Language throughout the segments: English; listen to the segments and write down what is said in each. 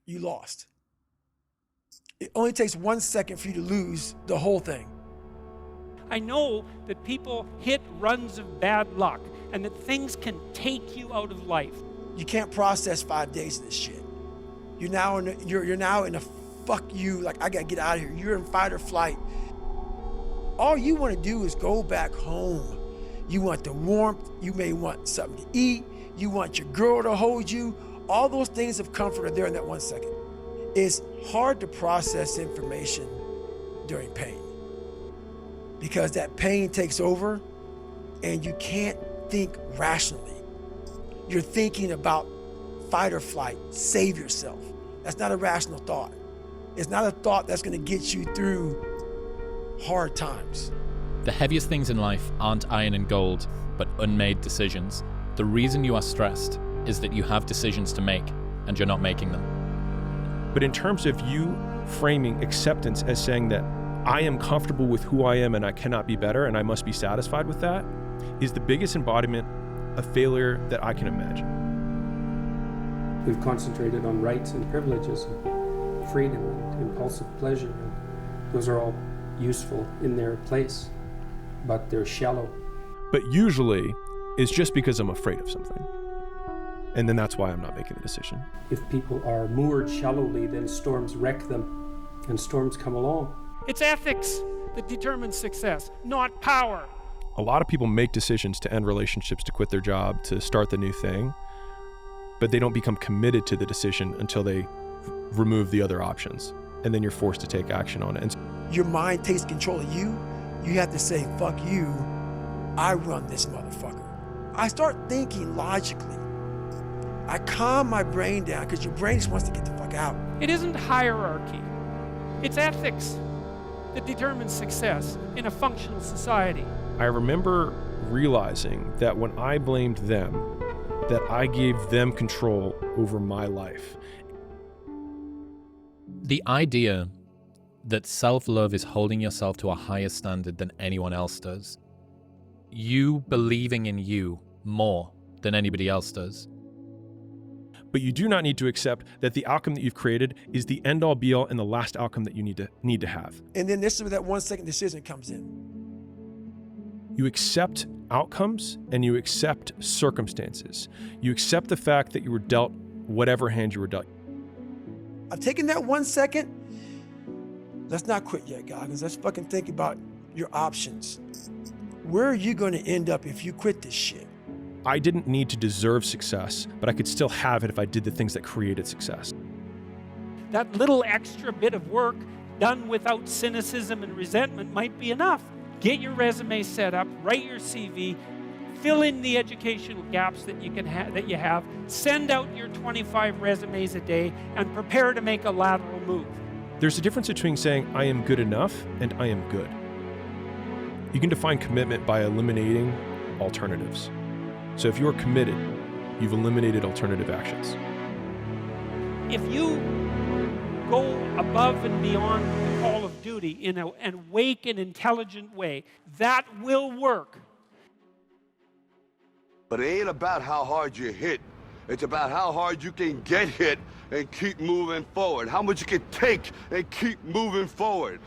you lost. It only takes 1 second for you to lose the whole thing. I know that people hit runs of bad luck and that things can take you out of life. You can't process 5 days of this shit. You're now in a fuck you, like I gotta get out of here. You're in fight or flight. All you want to do is go back home. You want the warmth, you may want something to eat, you want your girl to hold you. All those things of comfort are there in that 1 second. It's hard to process information during pain because that pain takes over and you can't think rationally. You're thinking about fight or flight, save yourself. That's not a rational thought. It's not a thought that's gonna get you through hard times. The heaviest things in life aren't iron and gold, but unmade decisions. The reason you are stressed is that you have decisions to make and you're not making them. But in terms of you framing acceptance as saying that I am comfortable with who I am and I cannot be better and I must be satisfied with that, is the biggest embodiment of failure that I can imagine. We've concentrated on rights and privileges, and freedom and impulsive pleasure, and those are all useful in their place, but they're shallow. But usually it's just because I'm afraid of something. And then that's why I'm not making the decision. If people are moored shallowly, then storms wreck them, and storms come along. It's ethics that determines success, not power. A lot of people make decisions to end relationships, to quit their job, to start the new thing, but they don't become committed to the decision until they remove the other options. And then you're forced to take action on it. And your mind takes control of you. You have to say, fuck you, I run this motherfucker. I start thinking logically. I calm my brain down because your brain just wants to get the fuck out. It isn't hierarchy. It's ethics that determines success in a functional society. I remember realizing that when I blamed them, that I gave them control over my life. The idea that self-love is holding yourself to a higher standard than anyone else does. You believing in you more than anybody else does. But you do not need to accept that the outcome that you've created is the end-all be-all and the last outcome that you need to have. And then this is where that 1 second decision comes in. You accept outcomes and you accept circumstances. You accept the fact that you were dealt whatever hand you were dealt. I've taken that 1 second. Let's not quit yet, Goggins. Let's fucking think about your options. Where are you gonna end up if you quit this shit? I didn't need to deserve success, but I could still have it if I did the things that created success. That little extra bit of work done without cynicism and resentment might be enough. Get your resume set up, write your CV, fill in the educational gaps that you have, send out your 25 resumes a day, and prepare to make a lateral move. There's a difference between saying I am good enough and I am good. You can define commitment by eliminating alternatives. So if you're committed, you've eliminated alternative actions. If you go above and beyond the call of duty in an awake and intelligent way, that will work. But it ain't about how hard you hit. It's about how hard you can get hit and keep moving forward. How much you can take and keep moving forward.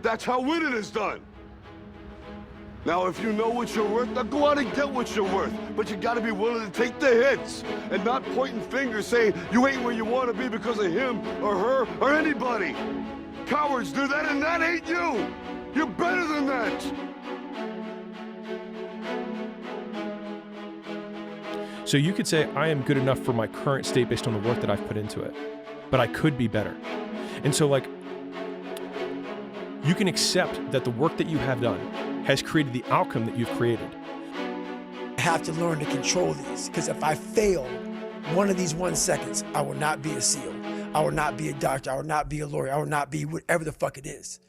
That's how winning is done. Now, if you know what you're worth, now go out and get what you're worth. But you gotta be willing to take the hits and not pointing fingers saying you ain't where you wanna be because of him or her or anybody. Cowards do that and that ain't you. You're better than that. So you could say, I am good enough for my current state based on the work that I've put into it, but I could be better. And so you can accept that the work that you have done has created the outcome that you've created. I have to learn to control these, because if I fail one of these 1 seconds, I will not be a SEAL. I will not be a doctor. I will not be a lawyer. I will not be whatever the fuck it is.